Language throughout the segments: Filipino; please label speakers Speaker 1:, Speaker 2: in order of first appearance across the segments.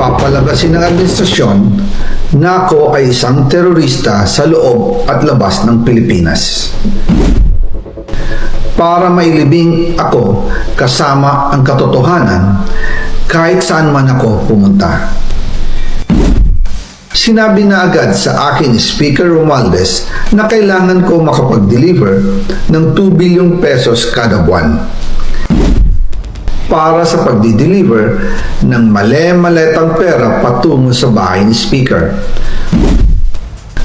Speaker 1: Papalabasin ng administrasyon na ako ay isang terorista sa loob at labas ng Pilipinas. Para mailibing ako kasama ang katotohanan kahit saan man ako pumunta. Sinabi na agad sa akin ni Speaker Romualdez na kailangan ko makapag-deliver ng 2 billion pesos kada buwan para sa pagdi-deliver ng male-maletang pera patungo sa bahay ni Speaker.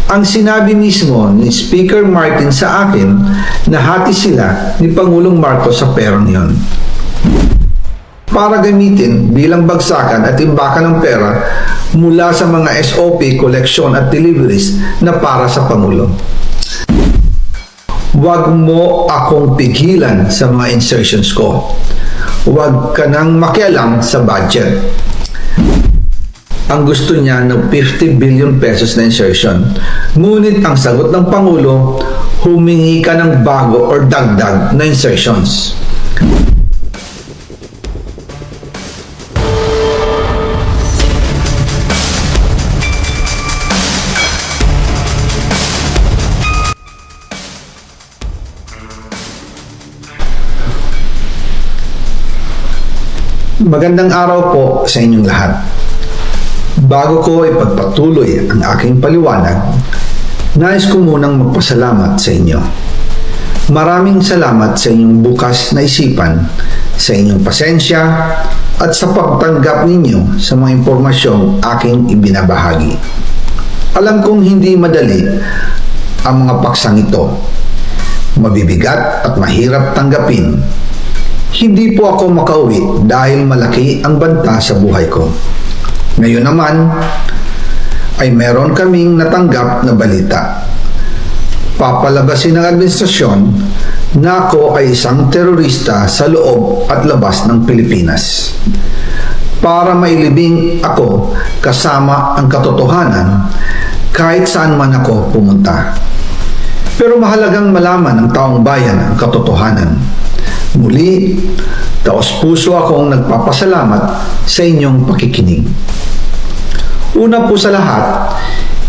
Speaker 1: Ang sinabi mismo ni Speaker Martin sa akin na hati sila ni Pangulong Marcos sa perang yon para gamitin bilang bagsakan at imbakan ng pera mula sa mga SOP, collection at deliveries na para sa Pangulo. Huwag mo akong pigilan sa mga insertions ko. Huwag ka nang makialam sa budget. Ang gusto niya ng 50 billion pesos na insertion. Ngunit ang sagot ng Pangulo, humingi ka ng bago or dagdag na insertions. Magandang araw po sa inyong lahat. Bago ko ipagpatuloy ang aking paliwanag, nais ko munang magpasalamat sa inyo. Maraming salamat sa inyong bukas na isipan, sa inyong pasensya, at sa pagtanggap ninyo sa mga impormasyong aking ibinabahagi. Alam kong hindi madali ang mga paksang ito. Mabibigat at mahirap tanggapin. Hindi po ako makauwi dahil malaki ang banta sa buhay ko. Ngayon naman ay meron kaming natanggap na balita. Papalabasin ng administrasyon na ako ay isang terorista sa loob at labas ng Pilipinas. Para mailibing ako kasama ang katotohanan kahit saan man ako pumunta. Pero mahalagang malaman ng taong bayan ang katotohanan. Muli, taos-puso akong nagpapasalamat sa inyong pakikinig. Una po sa lahat,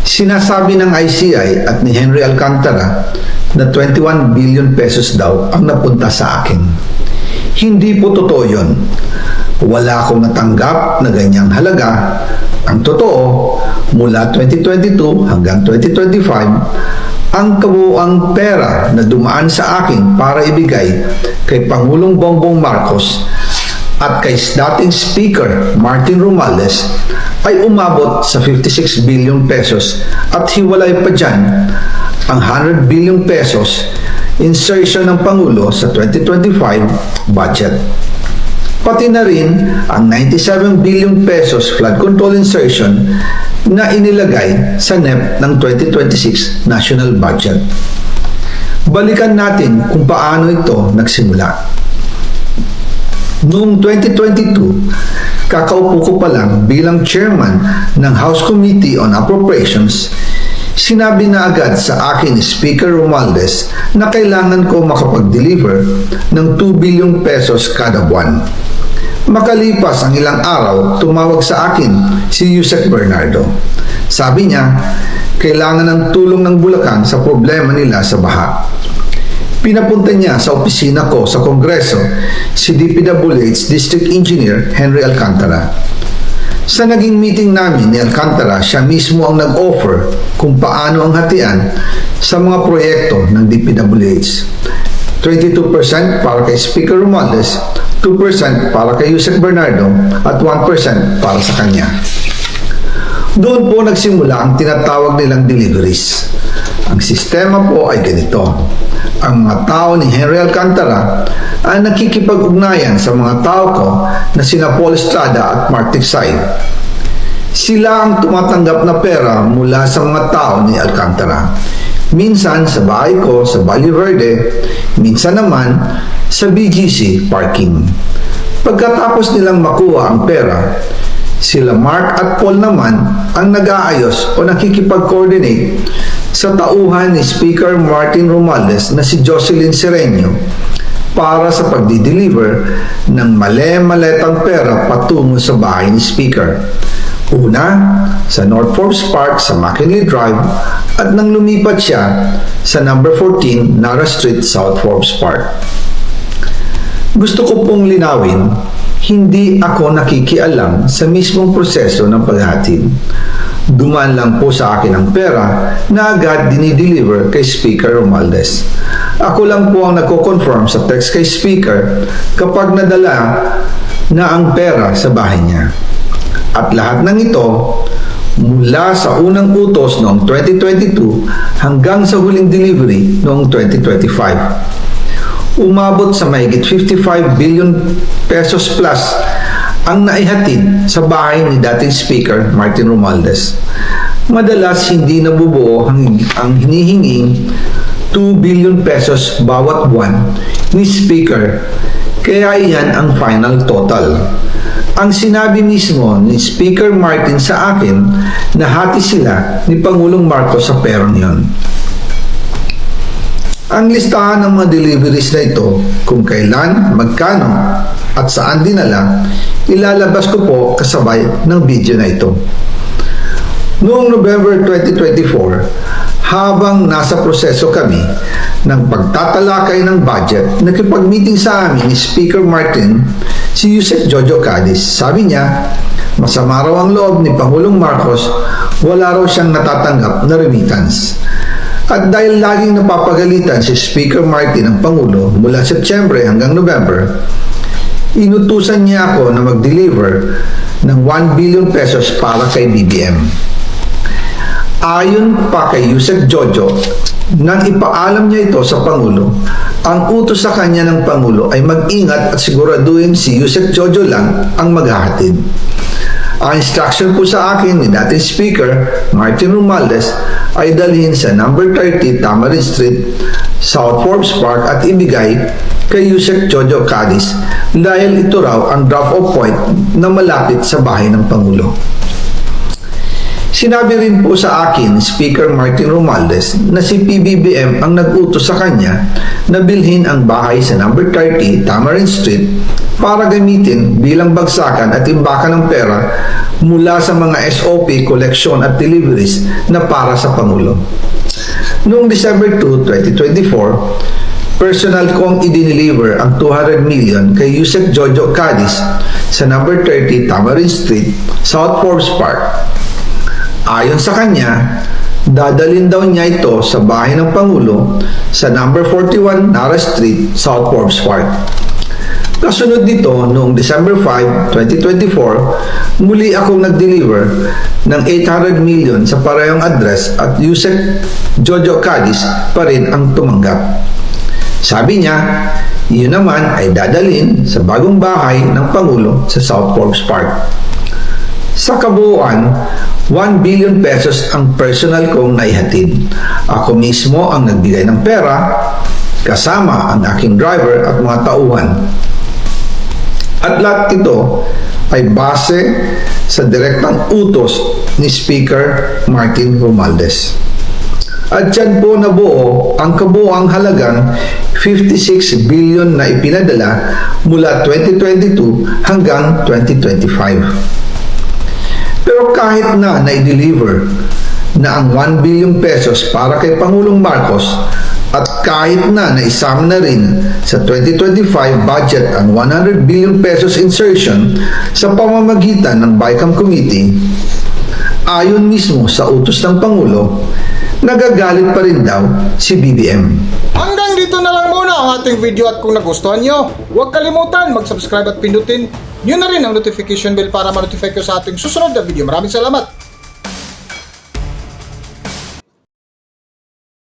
Speaker 1: sinasabi ng ICI at ni Henry Alcantara na 21 billion pesos daw ang napunta sa akin. Hindi po totoo yun. Wala akong natanggap na ganyang halaga. Ang totoo, mula 2022 hanggang 2025, ang kabuuang pera na dumaan sa akin para ibigay kay Pangulong Bongbong Marcos at kay dating Speaker Martin Romualdez ay umabot sa 56 billion pesos at hiwalay pa dyan ang 100 billion pesos insertion ng Pangulo sa 2025 budget. Pati na rin ang 97 billion pesos flood control insertion na inilagay sa NEP ng 2026 national budget. Balikan natin kung paano ito nagsimula. Noong 2022, kakaupo ko pa lang bilang chairman ng House Committee on Appropriations, sinabi na agad sa akin ni Speaker Romualdez na kailangan ko makapag-deliver ng 2 billion pesos kada buwan. Makalipas ang ilang araw, tumawag sa akin si Yusek Bernardo. Sabi niya, kailangan ng tulong ng Bulacan sa problema nila sa baha. Pinapunta niya sa opisina ko sa Kongreso si DPWH District Engineer Henry Alcantara. Sa naging meeting namin ni Alcantara, siya mismo ang nag-offer kung paano ang hatian sa mga proyekto ng DPWH. 22% para kay Speaker Romualdez, 2% para kay Yusek Bernardo at 1% para sa kanya. Doon po nagsimula ang tinatawag nilang deliveries. Ang sistema po ay ganito. Ang mga tao ni Henry Alcantara ay nakikipag-ugnayan sa mga tao ko na sina Paul Estrada at Mark Tiksay. Sila ang tumatanggap na pera mula sa mga tao ni Alcantara. Minsan sa bahay ko sa Valle Verde, minsan naman sa BGC parking. Pagkatapos nilang makuha ang pera, sila Mark at Paul naman ang nag-aayos o nakikipag-coordinate sa tauhan ni Speaker Martin Romualdez na si Jocelyn Sereno para sa pagdi-deliver ng male-maletang pera patungo sa bahay ni Speaker. Una, sa North Forbes Park sa McKinley Drive at nang lumipat siya sa number 14 Nara Street, South Forbes Park. Gusto ko pong linawin, hindi ako nakikialam sa mismong proseso ng paghatid. Dumaan lang po sa akin ang pera na agad dinideliver kay Speaker Romualdez. Ako lang po ang nagko-confirm sa text kay Speaker kapag nadala na ang pera sa bahay niya. At lahat ng ito, mula sa unang utos noong 2022 hanggang sa huling delivery noong 2025. Umabot sa mahigit 55 billion pesos plus ang naihatid sa bahay ni dating Speaker Martin Romualdez. Madalas hindi nabubuo ang hinihinging 2 billion pesos bawat buwan ni Speaker, kaya iyan ang final total. Ang sinabi mismo ni Speaker Martin sa akin na hati sila ni Pangulong Marcos sa perang yon. Ang listahan ng mga deliveries na ito, kung kailan, magkano, at saan dinala, ilalabas ko po kasabay ng video na ito. Noong November 2024, habang nasa proseso kami ng pagtatalakay ng budget, nakipag-meeting sa amin ni Speaker Martin si Yusek Jojo Cadiz. Sabi niya, masama raw ang loob ni Pangulong Marcos, wala raw siyang natatanggap na remittance. At dahil laging napapagalitan si Speaker Martin ng Pangulo mula Setyembre hanggang November, inutusan niya ako na mag-deliver ng 1 billion pesos para kay BBM. Ayon pa kay Yusek Jojo, nang ipaalam niya ito sa Pangulo, ang utos sa kanya ng Pangulo ay mag-ingat at siguraduhin si Yusek Jojo lang ang maghahatid. Ang instruction po sa akin ni dating Speaker Martin Romualdez ay dalhin sa number 30 Tamarin Street, South Forbes Park at ibigay kay Yusek Jojo Cadiz dahil ito raw ang drop-off point na malapit sa bahay ng Pangulo. Sinabi rin po sa akin Speaker Martin Romualdez na si PBBM ang nag-utos sa kanya na bilhin ang bahay sa number 30 Tamarin Street para gamitin bilang bagsakan at imbakan ng pera mula sa mga SOP, koleksyon at deliveries na para sa Pangulo. Noong December 2, 2024, personal kong i-deliver ang 200 million kay Yusek Jojo Cadiz sa number 30 Tamarin Street, South Forbes Park. Ayon sa kanya, dadalhin daw niya ito sa bahay ng Pangulo sa number 41 Nara Street, South Forbes Park. Kasunod nito, noong December 5, 2024, muli akong nag-deliver ng 800 million sa parehong address at Yusek Jojo Cadiz pa rin ang tumanggap. Sabi niya, iyon naman ay dadalhin sa bagong bahay ng Pangulo sa South Forbes Park. Sa kabuuan, 1 billion pesos ang personal kong naihatid. Ako mismo ang nagbigay ng pera, kasama ang aking driver at mga tauhan. At lahat ito ay base sa direktang utos ni Speaker Martin Romualdez. At dyan po nabuo ang kabuuang halagang 56 billion na ipinadala mula 2022 hanggang 2025. Pero kahit na na-deliver na ang 1 billion pesos para kay Pangulong Marcos at kahit na naisama na rin sa 2025 budget ang 100 billion pesos insertion sa pamamagitan ng BICAM Committee, ayon mismo sa utos ng Pangulo, nagagalit pa rin daw si BBM.
Speaker 2: Hanggang dito na lang muna ang ating video at kung nagustuhan nyo, huwag kalimutan mag-subscribe at pindutin nyo na rin ang notification bell para ma-notify ko sa ating susunod na video. Maraming salamat!